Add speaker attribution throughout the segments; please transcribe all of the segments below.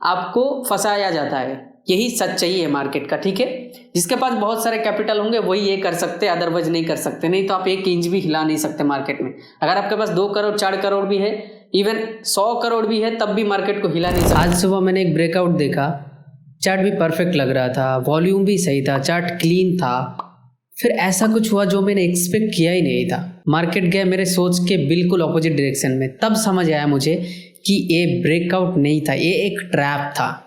Speaker 1: आपको फंसाया जाता है। यही सच्चाई है मार्केट का, ठीक है। जिसके पास बहुत सारे कैपिटल होंगे वही ये कर सकते, अदरवाइज नहीं कर सकते। नहीं तो आप 1 इंच भी हिला नहीं सकते मार्केट में। अगर आपके पास 2 करोड़ 4 करोड़ भी है, इवन 100 करोड़ भी है, तब भी मार्केट को हिला नहीं सकते। आज सुबह मैंने एक ब्रेकआउट देखा, चार्ट भी परफेक्ट लग रहा था, वॉल्यूम भी सही था, चार्ट क्लीन था। फिर ऐसा कुछ हुआ जो मैंने एक्सपेक्ट किया ही नहीं था। मार्केट गया मेरे सोच के बिल्कुल ऑपोजिट डायरेक्शन में। तब समझ आया मुझे कि ये ब्रेकआउट नहीं था, ये एक ट्रैप था,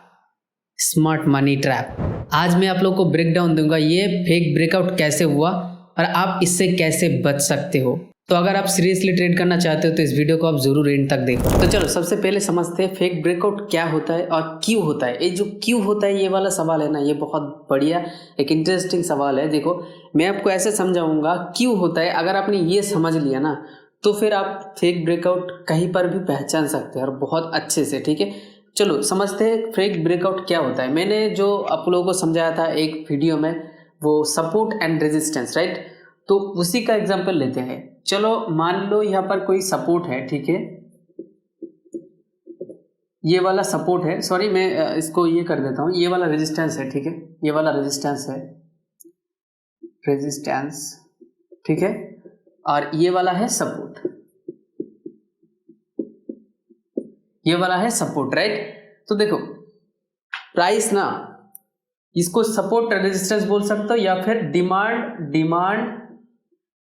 Speaker 1: स्मार्ट मनी ट्रैप। आज मैं आप लोग को ब्रेक डाउन दूंगा ये फेक ब्रेकआउट कैसे हुआ और आप इससे कैसे बच सकते हो। तो अगर आप सीरियसली ट्रेड करना चाहते हो तो इस वीडियो को आप जरूर एंड तक देखो। तो चलो सबसे पहले समझते हैं फेक ब्रेकआउट क्या होता है और क्यों होता है। ये जो क्यों होता है ये वाला सवाल है ना, ये बहुत बढ़िया एक इंटरेस्टिंग सवाल है। देखो मैं आपको ऐसे समझाऊंगा क्यों होता है। अगर आपने ये समझ लिया ना तो फिर आप फेक ब्रेकआउट कहीं पर भी पहचान सकते हैं और बहुत अच्छे से, ठीक है। चलो समझते हैं फेक ब्रेकआउट क्या होता है। मैंने जो आप लोगों को समझाया था एक वीडियो में, वो सपोर्ट एंड रेजिस्टेंस, राइट। तो उसी का एग्जांपल लेते हैं। चलो मान लो यहाँ पर कोई सपोर्ट है, ठीक है, ये वाला सपोर्ट है, सॉरी मैं इसको ये कर देता हूँ, ये वाला रेजिस्टेंस है, ठीक है, ये वाला रेजिस्टेंस है, रेजिस्टेंस, ठीक है, और ये वाला है सपोर्ट, ये वाला है सपोर्ट, राइट। तो देखो प्राइस ना, इसको सपोर्ट रेजिस्टेंस बोल सकते हो या फिर डिमांड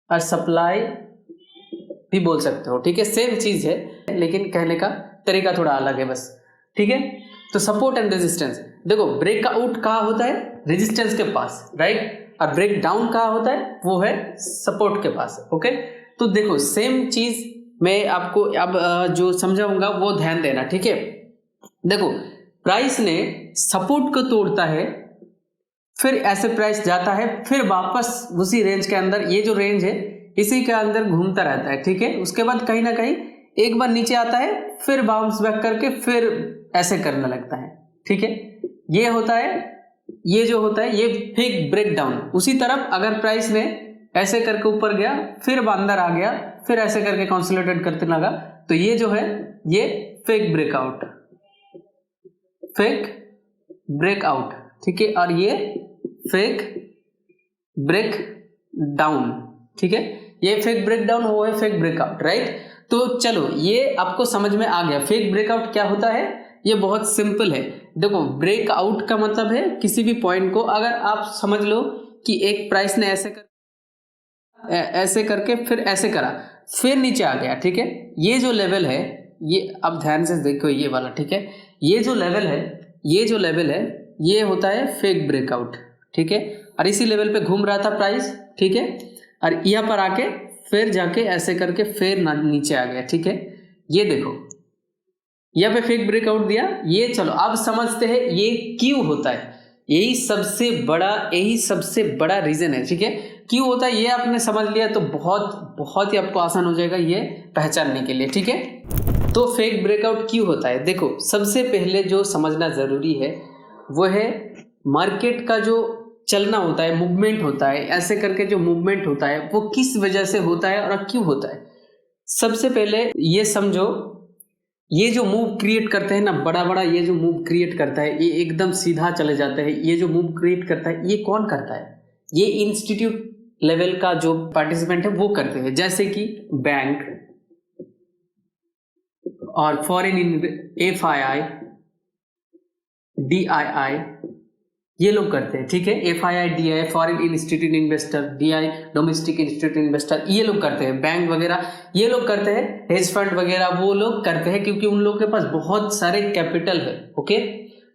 Speaker 1: और सप्लाई भी बोल सकते हो, ठीक है, सेम चीज है लेकिन कहने का तरीका थोड़ा अलग है बस, ठीक है। तो सपोर्ट एंड रेजिस्टेंस, देखो ब्रेकआउट कहाँ होता है, रेजिस्टेंस के पास, राइट, और ब्रेक डाउन कहाँ होता है, वो है सपोर्ट के पास, ओके। तो देखो सेम चीज मैं आपको अब जो समझाऊंगा वो ध्यान देना, ठीक है। देखो प्राइस ने सपोर्ट को तोड़ता है, फिर ऐसे प्राइस जाता है, फिर वापस उसी रेंज के अंदर, ये जो रेंज है इसी के अंदर घूमता रहता है, ठीक है। उसके बाद कहीं ना कहीं एक बार नीचे आता है, फिर बाउंस बैक करके फिर ऐसे करने लगता है, ठीक है। ये होता है, ये जो होता है ये फेक ब्रेक डाउन। उसी तरफ अगर प्राइस ने ऐसे करके ऊपर गया, फिर अंदर आ गया, फिर ऐसे करके कंसोलिडेट करते लगा, तो ये जो है ये फेक ब्रेकआउट, फेक ब्रेकआउट, ठीक है, और ये फेक ब्रेक डाउन, ठीक है। ये फेक ब्रेक डाउन, वो है फेक ब्रेकआउट, राइट। तो चलो ये आपको समझ में आ गया फेक ब्रेकआउट क्या होता है। ये बहुत सिंपल है। देखो ब्रेकआउट का मतलब है किसी भी पॉइंट को, अगर आप समझ लो कि एक प्राइस ने ऐसे करके फिर ऐसे करा, फिर नीचे आ गया, ठीक है, ये जो लेवल है, ये अब ध्यान से देखो ये वाला, ठीक है, ये जो लेवल है, ये जो लेवल है ये होता है फेक ब्रेकआउट, ठीक है। और इसी लेवल पे घूम रहा था प्राइस, ठीक है, और यहाँ पर आके फिर जाके ऐसे करके फिर नीचे आ गया, ठीक है। ये देखो यहाँ पे फेक ब्रेकआउट दिया। ये चलो अब समझते हैं ये क्यों होता है। यही सबसे बड़ा रीजन है, ठीक है। क्यों होता है ये आपने समझ लिया तो बहुत ही आपको आसान हो जाएगा ये पहचानने के लिए, ठीक है। तो फेक ब्रेकआउट क्यों होता है, देखो सबसे पहले जो समझना जरूरी है वो है मार्केट का जो चलना होता है, मूवमेंट होता है, ऐसे करके जो मूवमेंट होता है वो किस वजह से होता है और क्यों होता है। सबसे पहले ये समझो, ये जो मूव क्रिएट करते हैं ना, बड़ा ये जो मूव क्रिएट करता है, ये एकदम सीधा चले जाता है, ये जो मूव क्रिएट करता है ये कौन करता है, ये इंस्टीट्यूट लेवल का जो पार्टिसिपेंट है वो करते हैं, जैसे कि बैंक और फॉरेन FII, DII, ये लोग करते हैं, ठीक है। FII, DII, foreign institute investor, DI domestic institute investor, ये लोग करते हैं। बैंक वगैरह ये लोग करते हैं, हेज फंड वगैरह वो लोग करते हैं, क्योंकि उन लोग के पास बहुत सारे कैपिटल है, ओके।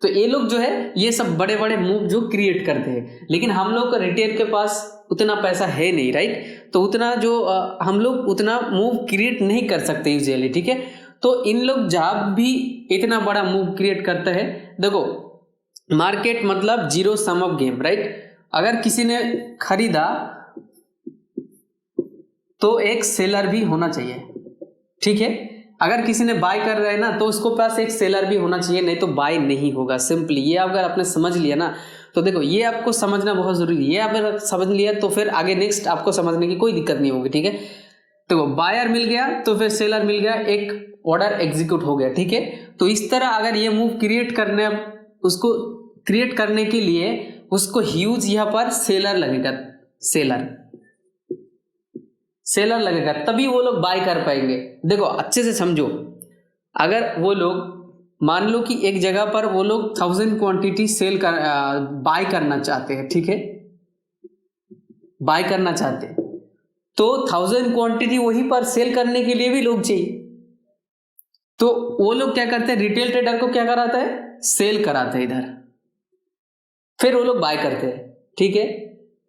Speaker 1: तो ये लोग जो है ये सब बड़े बड़े मूव जो क्रिएट करते हैं, लेकिन हम लोग को रिटेल के पास उतना पैसा है नहीं, राइट। तो उतना जो हम लोग उतना मूव क्रिएट नहीं कर सकते यूजुअली, ठीक है। तो इन लोग जब भी इतना बड़ा मूव क्रिएट करते हैं, देखो मार्केट मतलब zero sum of game, right. अगर किसी ने खरीदा तो एक सेलर भी होना चाहिए, ठीक है। अगर किसी ने बाय कर रहा है ना तो उसको पास एक सेलर भी होना चाहिए, नहीं तो बाय नहीं होगा सिंपली। ये अगर आपने समझ लिया ना तो देखो ये आपको समझना बहुत जरूरी है। ये अगर समझ लिया तो फिर आगे नेक्स्ट आपको समझने की कोई दिक्कत नहीं होगी, ठीक है। तो बायर मिल गया तो फिर सेलर मिल गया, एक ऑर्डर एग्जीक्यूट हो गया, ठीक है। तो इस तरह अगर ये मूव उसको क्रिएट करने के लिए उसको ह्यूज यहाँ पर सेलर लगेगा, सेलर लगेगा, तभी वो लोग बाय कर पाएंगे। देखो अच्छे से समझो, अगर वो लोग मान लो कि एक जगह पर वो लोग 1000 क्वांटिटी बाय करना चाहते हैं, ठीक है, बाय करना चाहते हैं, तो 1000 क्वांटिटी वहीं पर सेल करने के लिए भी लोग चाहिए। तो वो लोग क्या करते हैं, रिटेल ट्रेडर को क्या कराता है, सेल कराते हैं इधर, फिर वो लोग बाय करते हैं, ठीक है।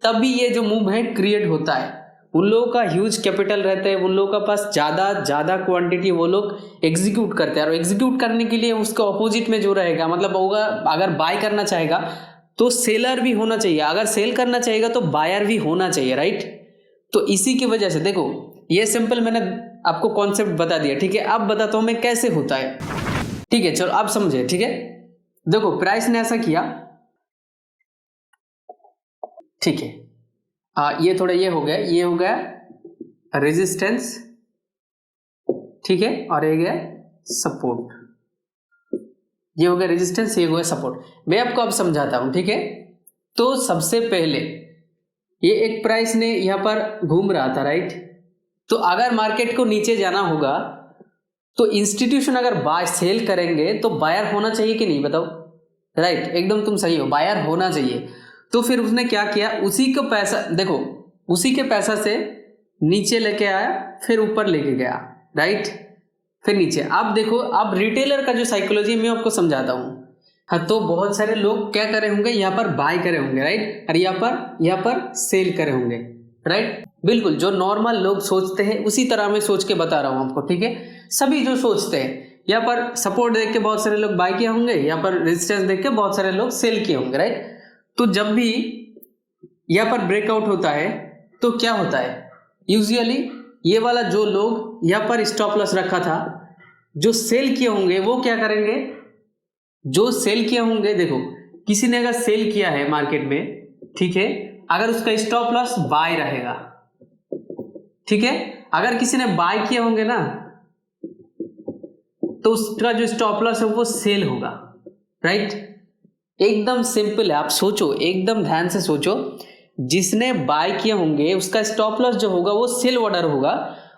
Speaker 1: तभी ये जो मूव है क्रिएट होता है। उन लोगों का ह्यूज कैपिटल रहता है, उन लोगों का पास ज्यादा क्वांटिटी वो लोग एग्जीक्यूट करते हैं, और एग्जीक्यूट करने के लिए उसके ऑपोजिट में जो रहेगा, मतलब होगा अगर बाय करना चाहेगा तो सेलर भी होना चाहिए, अगर सेल करना चाहेगा तो बायर भी होना चाहिए, राइट। तो इसी की वजह से देखो ये सिंपल मैंने आपको कॉन्सेप्ट बता दिया, ठीक है। अब बताता हूं मैं कैसे होता है, ठीक है। चलो आप समझे, ठीक है। देखो प्राइस ने ऐसा किया, ठीक है। ये थोड़ा ये हो गया रेजिस्टेंस, ठीक है, और ये गया सपोर्ट, ये हो गया रेजिस्टेंस, ये हो गया सपोर्ट। मैं आपको अब समझाता हूं, ठीक है। तो सबसे पहले ये एक प्राइस ने यहां पर घूम रहा था, राइट। तो अगर मार्केट को नीचे जाना होगा तो इंस्टीट्यूशन अगर बाय सेल करेंगे तो बायर होना चाहिए कि नहीं, बताओ, राइट। एकदम तुम सही हो, बायर होना चाहिए। तो फिर उसने क्या किया, उसी का पैसा, देखो उसी के पैसा से नीचे लेके आया, फिर ऊपर लेके गया, राइट, फिर नीचे। अब देखो, अब रिटेलर का जो साइकोलॉजी मैं आपको समझाता हूं। हाँ, तो बहुत सारे लोग क्या करे होंगे, यहाँ पर बाय करे होंगे, राइट, और यहाँ पर सेल करे होंगे, राइट। बिल्कुल जो नॉर्मल लोग सोचते हैं उसी तरह मैं सोच के बता रहा हूं आपको, ठीक है। सभी जो सोचते हैं, यहाँ पर सपोर्ट देख के बहुत सारे लोग बाय किए होंगे, यहाँ पर रेजिस्टेंस देख के बहुत सारे लोग सेल किए होंगे, राइट। तो जब भी यहाँ पर ब्रेकआउट होता है तो क्या होता है, यूजुअली ये वाला जो लोग यहाँ पर स्टॉप लॉस रखा था, जो सेल किए होंगे वो क्या करेंगे, जो सेल किए होंगे, देखो किसी ने अगर सेल किया है मार्केट में, ठीक है, अगर उसका स्टॉप लॉस बाय रहेगा, ठीक है, अगर किसी ने बाय किए होंगे ना तो उसका जो स्टॉप लॉस है वो सेल होगा, राइट। एकदम सिंपल है, आप सोचो, एकदम ध्यान से सोचो, जिसने बाय किए होंगे उसका स्टॉप लॉस जो होगा वो सेल ऑर्डर होगा,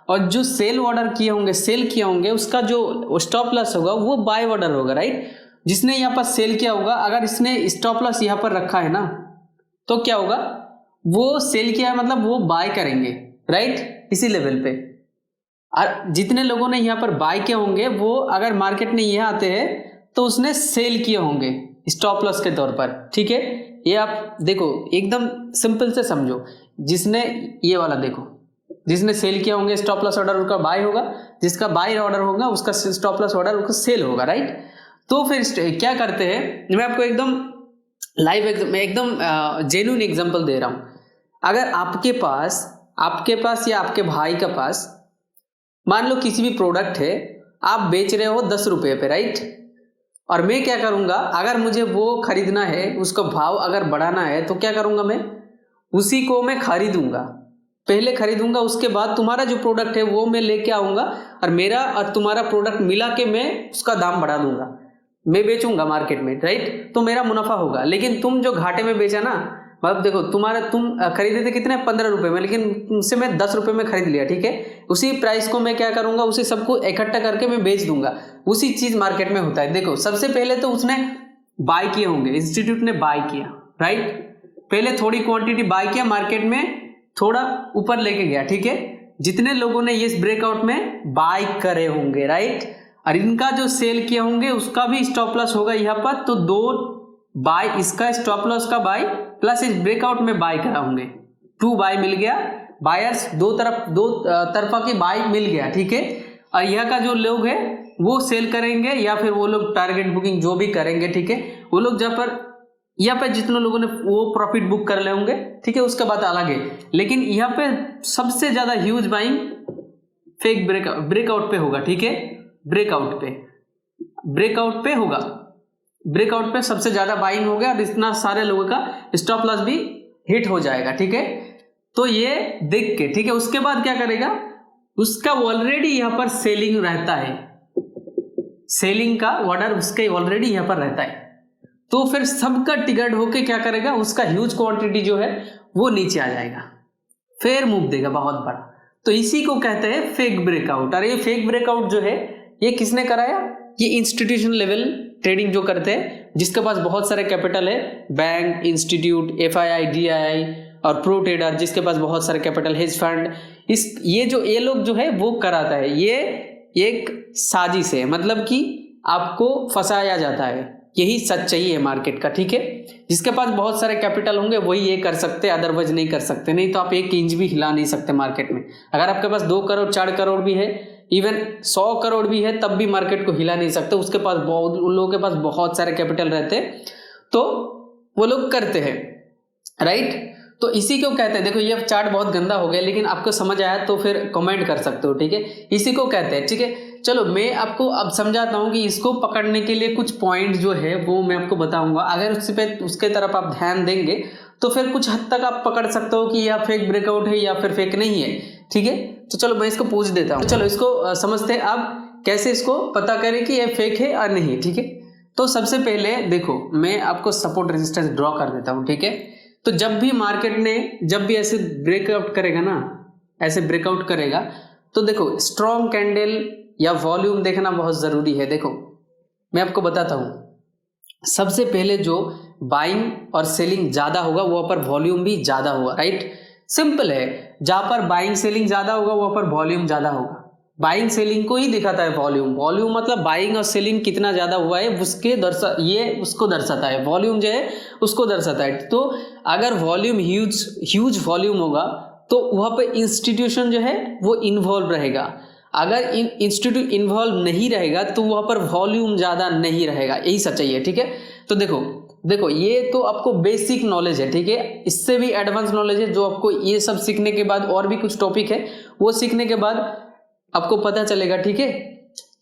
Speaker 1: और जो सेल ऑर्डर किए होंगे, सेल किए होंगे, उसका जो स्टॉप लॉस होगा वो बाय ऑर्डर होगा, राइट। जिसने यहाँ पर सेल किया होगा, अगर इसने स्टॉप लॉस यहाँ पर रखा है ना तो क्या होगा, वो सेल किया है मतलब वो बाय करेंगे, राइट, इसी लेवल पे। और जितने लोगों ने यहाँ पर बाय किए होंगे वो अगर मार्केट में यहाँ आते हैं तो उसने सेल किए होंगे स्टॉप लॉस के तौर पर, ठीक है। ये आप देखो एकदम सिंपल से समझो, जिसने ये वाला देखो, जिसने सेल किया होंगे स्टॉप लॉस ऑर्डर उसका बाय होगा, जिसका बाय ऑर्डर होगा उसका स्टॉप लॉस ऑर्डर उसका सेल होगा, राइट। तो फिर क्या करते हैं, मैं आपको एकदम लाइव एकदम जेन्युइन एग्जांपल दे रहा हूं। अगर आपके पास या आपके भाई के पास मान लो किसी भी प्रोडक्ट है, आप बेच रहे हो 10 रुपये पे, राइट, और मैं क्या करूंगा, अगर मुझे वो खरीदना है, उसका भाव अगर बढ़ाना है तो क्या करूंगा, मैं उसी को मैं खरीदूंगा, पहले खरीदूंगा, उसके बाद तुम्हारा जो प्रोडक्ट है वो मैं लेके आऊंगा, और मेरा और तुम्हारा प्रोडक्ट मिला के मैं उसका दाम बढ़ा दूंगा, मैं बेचूंगा मार्केट में, राइट। तो मेरा मुनाफा होगा। लेकिन तुम जो घाटे में बेचा ना, मतलब देखो तुम खरीदे थे कितने, 15 रुपए में, लेकिन तुमसे मैं 10 रुपए में खरीद लिया, ठीक है। उसी प्राइस को मैं क्या करूंगा, उसी सबको इकट्ठा करके मैं बेच दूंगा। उसी चीज मार्केट में होता है। देखो सबसे पहले तो उसने बाय किए होंगे, इंस्टीट्यूट ने बाय किया, राइट, पहले थोड़ी क्वांटिटी बाय किया, मार्केट में थोड़ा ऊपर लेके गया, ठीक है। जितने लोगों ने इस ब्रेकआउट में बाय करे होंगे, राइट, और इनका जो सेल किए होंगे उसका भी स्टॉप लॉस होगा यहाँ पर, तो दो बाय, इसका स्टॉप लॉस का बाय प्लस इस ब्रेकआउट में बाय करा होंगे, 2 बाय मिल गया, बायर्स दो तरफा की बाय मिल गया, ठीक है। और यहाँ का जो लोग है वो सेल करेंगे या फिर वो लोग टारगेट बुकिंग जो भी करेंगे, ठीक है, वो लोग जहाँ पर यहाँ पे जितने लोगों ने वो प्रॉफिट बुक कर ले होंगे, ठीक है, उसका बात अलग है। लेकिन यहाँ पे सबसे ज्यादा ह्यूज बाइंग फेक ब्रेकआउट पे होगा, ठीक है, ब्रेकआउट पे होगा, ब्रेकआउट पे सबसे ज्यादा बाइंग हो गया और इतना सारे लोगों का स्टॉप लॉस भी हिट हो जाएगा, ठीक है। तो ये देख के, ठीक है, उसके बाद क्या करेगा, उसका ऑलरेडी यहाँ पर सेलिंग रहता है, सेलिंग का ऑर्डर उसके ऑलरेडी यहाँ पर रहता है, तो फिर सबका टिकट होके क्या करेगा, उसका ह्यूज क्वांटिटी जो है वो नीचे आ जाएगा, फेयर मूव देगा बहुत बड़ा। तो इसी को कहते हैं फेक ब्रेकआउट। और ये फेक ब्रेकआउट जो है ये किसने कराया, ये इंस्टीट्यूशन लेवल ट्रेडिंग जो करते हैं, जिसके पास बहुत सारे कैपिटल है, बैंक, इंस्टीट्यूट, FII, DII और प्रो ट्रेडर, जिसके पास बहुत सारे कैपिटल, हेज फंड, ये लोग जो है वो कराता है। ये एक साजिश है, मतलब कि आपको फंसाया जाता है, यही सच्चाई है मार्केट का, ठीक है। जिसके पास बहुत सारे कैपिटल होंगे वही ये कर सकते, अदरवाइज नहीं कर सकते, नहीं तो आप एक इंच भी हिला नहीं सकते मार्केट में। अगर आपके पास 2 करोड़ 4 करोड़ भी है, इवन 100 करोड़ भी है, तब भी मार्केट को हिला नहीं सकते। उसके पास उन लोगों के पास बहुत सारे कैपिटल रहते हैं, तो वो लोग करते हैं, राइट। तो इसी को कहते हैं, देखो ये चार्ट बहुत गंदा हो गया, लेकिन आपको समझ आया तो फिर कमेंट कर सकते हो, ठीक है। इसी को कहते हैं, ठीक है। चलो मैं आपको अब समझाता हूँ कि इसको पकड़ने के लिए कुछ पॉइंट जो है वो मैं आपको बताऊंगा। अगर उसके तरफ आप ध्यान देंगे तो फिर कुछ हद तक आप पकड़ सकते हो कि यह फेक ब्रेकआउट है या फिर फेक नहीं है, ठीक है। तो चलो मैं इसको पूछ देता हूँ, चलो इसको समझते हैं अब कैसे इसको पता करें कि यह फेक है या नहीं, ठीक है। तो सबसे पहले देखो मैं आपको सपोर्ट रेजिस्टेंस ड्रॉ कर देता हूँ, ठीक है। तो जब भी मार्केट ने जब भी ऐसे ब्रेकआउट करेगा ना, ऐसे ब्रेकआउट करेगा, तो देखो स्ट्रॉन्ग कैंडल या वॉल्यूम देखना बहुत जरूरी है। देखो मैं आपको बताता हूं, सबसे पहले जो बाइंग और सेलिंग ज्यादा होगा वहां पर वॉल्यूम भी ज्यादा होगा, राइट। सिंपल है, जहां पर बाइंग सेलिंग ज्यादा होगा वहां पर वॉल्यूम ज्यादा होगा। बाइंग सेलिंग को ही दिखाता है वॉल्यूम, वॉल्यूम मतलब बाइंग और सेलिंग कितना ज्यादा हुआ है उसको दर्शाता है, वॉल्यूम जो है उसको दर्शाता है। तो अगर वॉल्यूम ह्यूज वॉल्यूम होगा तो वहां पर इंस्टीट्यूशन जो है वो इन्वॉल्व रहेगा। अगर इंस्टीट्यूट इन्वॉल्व नहीं रहेगा तो वहां पर वॉल्यूम ज्यादा नहीं रहेगा, यही सच्चाई है, ठीक है। तो देखो ये तो आपको बेसिक नॉलेज है, ठीक है। इससे भी एडवांस नॉलेज है जो आपको ये सब सीखने के बाद, और भी कुछ टॉपिक है वो सीखने के बाद आपको पता चलेगा, ठीक है।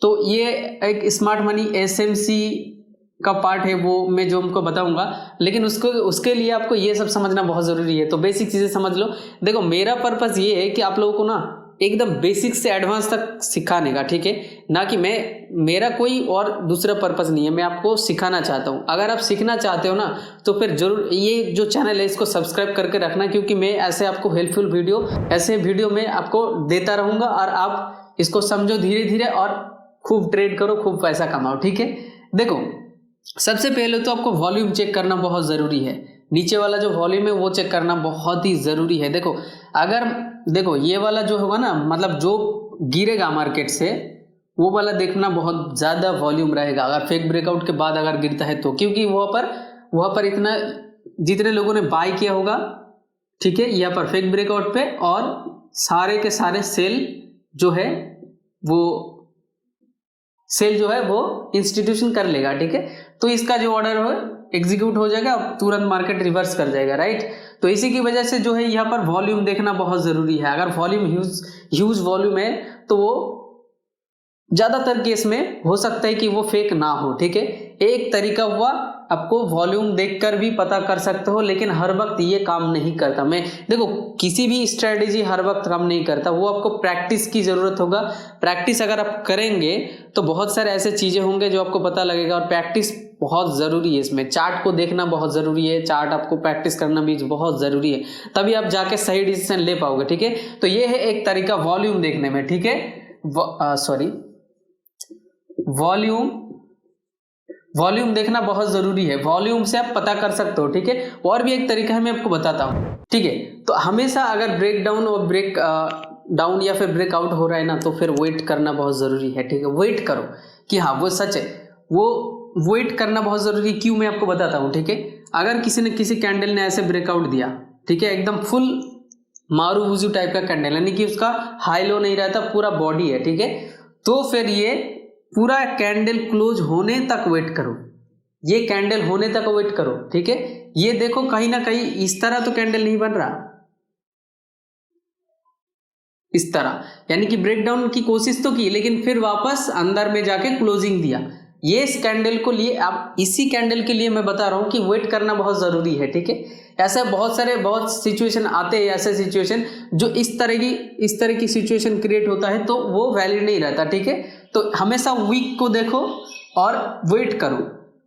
Speaker 1: तो ये एक स्मार्ट मनी SMC का पार्ट है, वो मैं जो हमको बताऊंगा, लेकिन उसके लिए आपको ये सब समझना बहुत जरूरी है। तो बेसिक चीजें समझ लो। देखो मेरा पर्पस ये है कि आप लोगों को ना एकदम बेसिक से एडवांस तक सिखाने का, ठीक है, ना कि मेरा कोई और दूसरा पर्पस नहीं है, मैं आपको सिखाना चाहता हूँ। अगर आप सीखना चाहते हो ना तो फिर जरूर ये जो चैनल है इसको सब्सक्राइब करके रखना, क्योंकि मैं ऐसे आपको हेल्पफुल वीडियो में आपको देता रहूंगा, और आप इसको समझो धीरे धीरे और खूब ट्रेड करो, खूब पैसा कमाओ, ठीक है। देखो सबसे पहले तो आपको वॉल्यूम चेक करना बहुत जरूरी है, नीचे वाला जो वॉल्यूम है वो चेक करना बहुत ही जरूरी है। देखो ये वाला जो होगा ना, मतलब जो गिरेगा मार्केट से वो वाला देखना बहुत ज्यादा वॉल्यूम रहेगा, अगर फेक ब्रेकआउट के बाद अगर गिरता है तो, क्योंकि वहां पर इतना जितने लोगों ने बाय किया होगा, ठीक है, यहाँ पर फेक ब्रेकआउट पे, और सारे के सारे सेल जो है वो इंस्टीट्यूशन कर लेगा, ठीक है। तो इसका जो ऑर्डर हो एग्जीक्यूट हो जाएगा, तुरंत मार्केट रिवर्स कर जाएगा, राइट। तो इसी की वजह से जो है यहाँ पर वॉल्यूम देखना बहुत जरूरी है। अगर वॉल्यूम ह्यूज वॉल्यूम है तो वो ज्यादातर केस में हो सकता है कि वो फेक ना हो, ठीक है। एक तरीका हुआ, आपको वॉल्यूम देखकर भी पता कर सकते हो, लेकिन हर वक्त ये काम नहीं करता। देखो किसी भी स्ट्रेटेजी हर वक्त काम नहीं करता, वो आपको प्रैक्टिस की जरूरत होगा। प्रैक्टिस अगर आप करेंगे तो बहुत सारे ऐसे चीजें होंगे जो आपको पता लगेगा, और प्रैक्टिस बहुत जरूरी है इसमें। चार्ट को देखना बहुत जरूरी है, चार्ट आपको प्रैक्टिस करना भी बहुत जरूरी है, तभी आप जाके सही डिसीजन ले पाओगे, ठीक है। तो ये है एक तरीका वॉल्यूम देखने में, ठीक है। वॉल्यूम देखना बहुत जरूरी है, वॉल्यूम से आप पता कर सकते हो, ठीक है। और भी एक तरीका है, मैं आपको बताता हूं, ठीक है। तो हमेशा अगर ब्रेक डाउन और ब्रेक डाउन या फिर ब्रेकआउट हो रहा है ना, तो फिर वेट करना बहुत जरूरी है, ठीक है। वेट करो कि हाँ वो सच है, वो वेट करना बहुत जरूरी है। क्यों, मैं आपको बताता हूँ, ठीक है। अगर किसी कैंडल ने ऐसे ब्रेकआउट दिया, ठीक है, एकदम फुल मारूबुजू टाइप का कैंडल, यानी कि उसका हाई लो नहीं रहता, पूरा बॉडी है, ठीक है, तो फिर ये पूरा कैंडल क्लोज होने तक वेट करो, ये कैंडल होने तक वेट करो, ठीक है। ये देखो कहीं ना कहीं इस तरह तो कैंडल नहीं बन रहा, इस तरह, यानी कि ब्रेकडाउन की कोशिश तो की, लेकिन फिर वापस अंदर में जाके क्लोजिंग दिया। ये इस कैंडल को लिए आप इसी कैंडल के लिए मैं बता रहा हूँ कि वेट करना बहुत ज़रूरी है, ठीक है। ऐसा बहुत सिचुएशन आते हैं, ऐसे सिचुएशन जो इस तरह की सिचुएशन क्रिएट होता है तो वो वैलिड नहीं रहता, ठीक है। तो हमेशा वीक को देखो और वेट करो।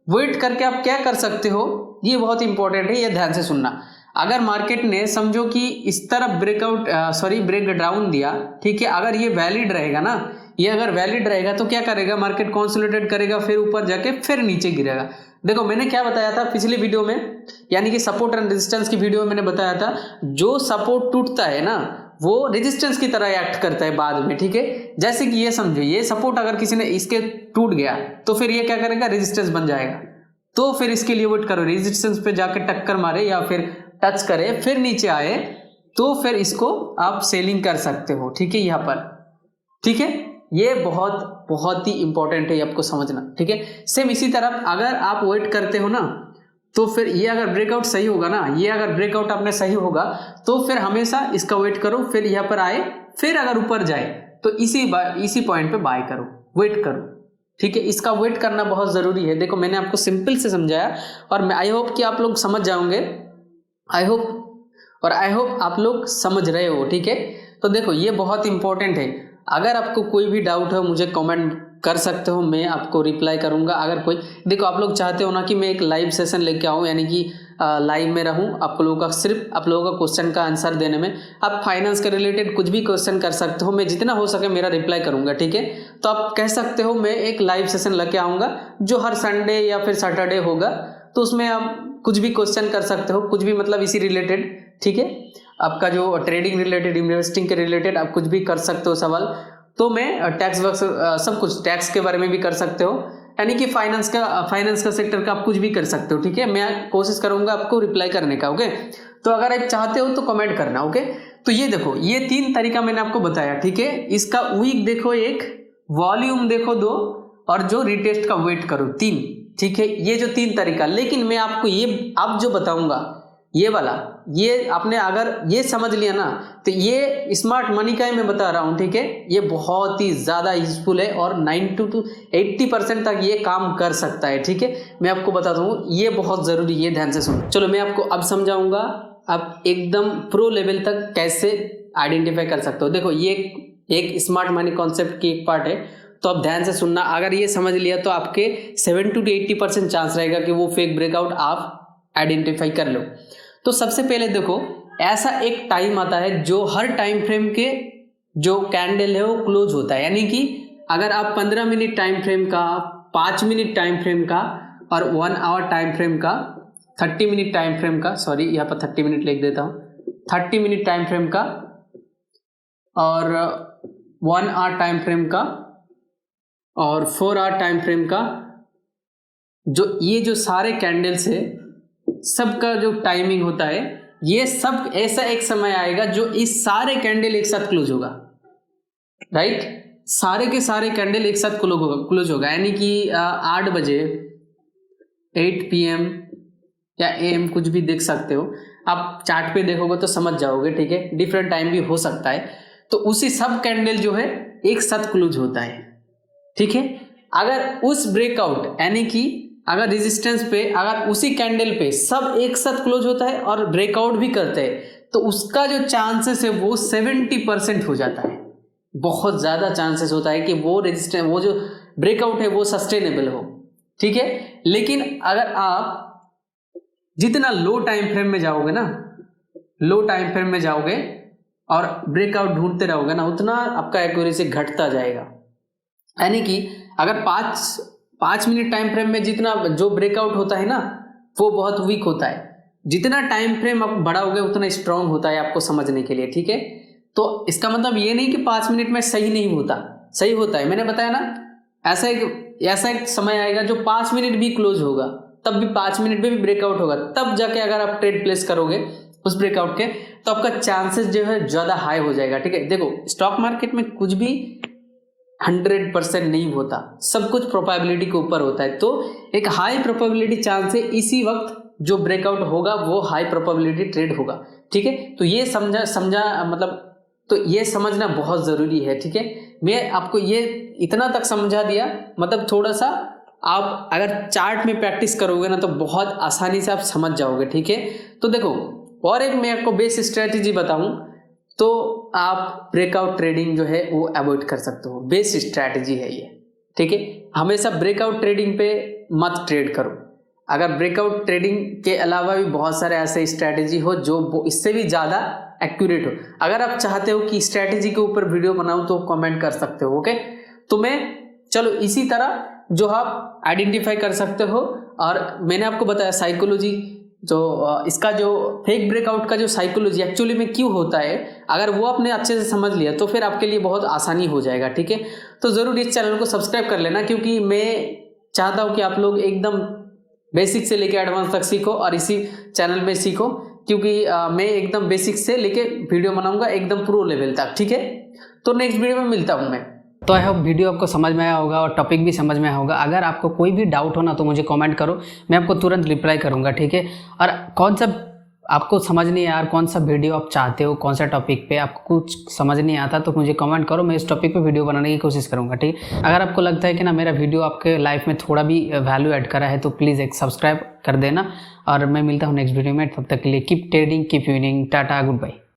Speaker 1: वेट करके आप क्या कर सकते हो, ये बहुत इंपॉर्टेंट है, ये ध्यान से सुनना। अगर मार्केट ने समझो कि इस तरफ ब्रेक डाउन दिया, ठीक है, अगर ये वैलिड रहेगा ना, ये अगर वैलिड रहेगा तो क्या करेगा, मार्केट कंसोलिडेट करेगा, फिर ऊपर जाके फिर नीचे गिरेगा। देखो मैंने क्या बताया था पिछली वीडियो में, यानी कि सपोर्ट एंड रेजिस्टेंस की वीडियो में मैंने बताया था, जो सपोर्ट टूटता है ना वो रेजिस्टेंस की तरह एक्ट करता है बाद में, ठीक है। जैसे कि ये समझो, ये सपोर्ट अगर किसी ने इसके टूट गया तो फिर ये क्या करेगा, रेजिस्टेंस बन जाएगा। तो फिर इसके लिए वेट करो, रेजिस्टेंस पे जाके टक्कर मारे या फिर टच करे, फिर नीचे आए, तो फिर इसको आप सेलिंग कर सकते हो, ठीक है, यहाँ पर, ठीक है। ये बहुत ही इंपॉर्टेंट है आपको समझना, ठीक है। सेम इसी तरह अगर आप वेट करते हो ना, तो फिर ये अगर ब्रेकआउट सही होगा ना, ये अगर ब्रेकआउट आपने सही होगा तो फिर हमेशा इसका वेट करो, फिर यहाँ पर आए, फिर अगर ऊपर जाए तो इसी पॉइंट पे बाय करो, वेट करो, ठीक है। इसका वेट करना बहुत जरूरी है। देखो मैंने आपको सिंपल से समझाया और मैं आई होप कि आप लोग समझ जाओगे, आई होप आप लोग समझ रहे हो, ठीक है। तो देखो ये बहुत इंपॉर्टेंट है। अगर आपको कोई भी डाउट है मुझे कमेंट कर सकते हो, मैं आपको रिप्लाई करूंगा। अगर कोई, देखो आप लोग चाहते हो ना कि मैं एक लाइव सेशन लेके आऊँ, यानी कि लाइव में रहूं, आप लोगों का सिर्फ आप लोगों का क्वेश्चन का आंसर देने में। आप फाइनेंस के रिलेटेड कुछ भी क्वेश्चन कर सकते हो, मैं जितना हो सके मेरा रिप्लाई करूंगा, ठीक है। तो आप कह सकते हो मैं एक लाइव सेशन लेके आऊँगा जो हर संडे या फिर सैटरडे होगा, तो उसमें आप कुछ भी क्वेश्चन कर सकते हो, कुछ भी मतलब इसी रिलेटेड, ठीक है। आपका जो ट्रेडिंग रिलेटेड, इन्वेस्टिंग के रिलेटेड आप कुछ भी कर सकते हो सवाल। तो मैं टैक्स वर्क सब कुछ, टैक्स के बारे में भी कर सकते हो, यानी कि फाइनेंस का सेक्टर का आप कुछ भी कर सकते हो, ठीक है। मैं कोशिश करूंगा आपको रिप्लाई करने का, ओके। तो अगर आप चाहते हो तो कमेंट करना, ओके। तो ये देखो, ये 3 तरीका मैंने आपको बताया, ठीक है। इसका वीक देखो 1, वॉल्यूम देखो 2, और जो रिटेस्ट का वेट करो 3, ठीक है। ये जो 3 तरीका, लेकिन मैं आपको ये अब जो बताऊंगा ये वाला, ये आपने अगर ये समझ लिया ना, तो ये स्मार्ट मनी का ही मैं बता रहा हूं, ठीक है। ये बहुत ही ज्यादा यूजफुल है और 90 to 80% तक ये काम कर सकता है, ठीक है। मैं आपको बताता हूँ, ये बहुत जरूरी है, ध्यान से सुनो। चलो मैं आपको अब समझाऊंगा, आप एकदम प्रो लेवल तक कैसे आइडेंटिफाई कर सकते हो। देखो ये एक स्मार्ट मनी कॉन्सेप्ट की एक पार्ट है, तो आप ध्यान से सुनना। अगर ये समझ लिया तो आपके 70 to 80% चांस रहेगा कि वो फेक ब्रेकआउट आप आइडेंटिफाई कर लो। तो सबसे पहले देखो, ऐसा एक टाइम आता है जो हर टाइम फ्रेम के जो कैंडल है वो क्लोज होता है, यानी कि अगर आप 15 मिनट टाइम फ्रेम का, 5 मिनट टाइम फ्रेम का और 1 आवर टाइम फ्रेम का, 30 मिनट टाइम फ्रेम का, सॉरी यहाँ पर 30 मिनट लिख देता हूँ, 30 मिनट टाइम फ्रेम का और 1 आवर टाइम फ्रेम का और 4 आवर टाइम फ्रेम का, ये जो सारे कैंडल्स है सबका जो टाइमिंग होता है, ये सब ऐसा एक समय आएगा जो इस सारे कैंडल एक साथ क्लोज होगा, राइट। सारे के सारे कैंडल एक साथ क्लोज होगा, यानी कि 8 बजे 8 PM या AM कुछ भी देख सकते हो आप, चार्ट पे देखोगे तो समझ जाओगे, ठीक है। डिफरेंट टाइम भी हो सकता है, तो उसी सब कैंडल जो है एक साथ क्लोज होता है, ठीक है। अगर उस ब्रेकआउट, यानी कि अगर रेजिस्टेंस पे, अगर उसी कैंडल पे सब एक साथ क्लोज होता है और ब्रेकआउट भी करते हैं, तो उसका जो चांसेस है वो 70% हो जाता है। बहुत ज़्यादा चांसेस होता है कि वो रेजिस्टेंस, वो जो ब्रेकआउट है वो सस्टेनेबल हो, ठीक है। लेकिन अगर आप जितना लो टाइम फ्रेम में जाओगे ना, लो टाइम फ्रेम में जाओगे और ब्रेकआउट ढूंढते रहोगे ना, उतना आपका एक्यूरेसी घटता जाएगा। यानी कि अगर 5 मिनट टाइम फ्रेम में जितना जो ब्रेकआउट होता है ना वो बहुत वीक होता है, जितना टाइम फ्रेम आप बढ़ाओगे उतना स्ट्रांग होता है, आपको समझने के लिए, ठीक है। तो इसका मतलब ये नहीं कि 5 मिनट में सही नहीं होता, सही होता है। मैंने बताया ना, ऐसा एक समय आएगा जो 5 मिनट भी क्लोज होगा, तब भी 5 मिनट में भी ब्रेकआउट होगा, तब जाके अगर आप ट्रेड प्लेस करोगे उस ब्रेकआउट के, तो आपका चांसेस जो है ज्यादा हाई हो जाएगा, ठीक है। देखो स्टॉक मार्केट में कुछ भी 100% नहीं होता, सब कुछ प्रोबेबिलिटी के ऊपर होता है। तो एक हाई प्रोबेबिलिटी चांस है इसी वक्त जो ब्रेकआउट होगा वो हाई प्रोबेबिलिटी ट्रेड होगा, ठीक है। तो ये समझा मतलब, तो ये समझना बहुत जरूरी है, ठीक है। मैं आपको ये इतना तक समझा दिया, मतलब थोड़ा सा आप अगर चार्ट में प्रैक्टिस करोगे ना तो बहुत आसानी से आप समझ जाओगे, ठीक है। तो देखो और एक मैं आपको बेस स्ट्रेटजी बताऊं तो आप ब्रेकआउट ट्रेडिंग जो है वो अवॉइड कर सकते हो, बेस स्ट्रेटजी है ये, ठीक है। हमेशा ब्रेकआउट ट्रेडिंग पे मत ट्रेड करो। अगर ब्रेकआउट ट्रेडिंग के अलावा भी बहुत सारे ऐसे स्ट्रेटजी हो जो इससे भी ज़्यादा एक्यूरेट हो। अगर आप चाहते हो कि स्ट्रेटजी के ऊपर वीडियो बनाऊं तो कमेंट कर सकते हो, ओके। तो मैं चलो इसी तरह जो आप आइडेंटिफाई कर सकते हो, और मैंने आपको बताया साइकोलॉजी जो इसका जो फेक ब्रेकआउट का जो साइकोलॉजी एक्चुअली में क्यों होता है, अगर वो आपने अच्छे से समझ लिया तो फिर आपके लिए बहुत आसानी हो जाएगा, ठीक है। तो ज़रूर इस चैनल को सब्सक्राइब कर लेना, क्योंकि मैं चाहता हूँ कि आप लोग एकदम बेसिक से लेके एडवांस तक सीखो और इसी चैनल में सीखो, क्योंकि मैं एकदम बेसिक से लेके वीडियो बनाऊंगा एकदम प्रो लेवल तक, ठीक है। तो नेक्स्ट वीडियो में मिलता हूँ मैं। तो आई होप वीडियो आपको समझ में आया होगा और टॉपिक भी समझ में आया होगा। अगर आपको कोई भी डाउट हो ना तो मुझे कमेंट करो, मैं आपको तुरंत रिप्लाई करूंगा, ठीक है। और कौन सा आपको समझ नहीं आया, कौन सा वीडियो आप चाहते हो, कौन सा टॉपिक पे आपको कुछ समझ नहीं आता तो मुझे कमेंट करो, मैं इस टॉपिक पे वीडियो बनाने की कोशिश करूंगा, ठीक है। अगर आपको लगता है कि ना मेरा वीडियो आपके लाइफ में थोड़ा भी वैल्यू ऐड करा है तो प्लीज़ एक सब्सक्राइब कर देना, और मैं मिलता हूँ नेक्स्ट वीडियो में। तब तक के लिए keep trading, keep winning, tata, good bye.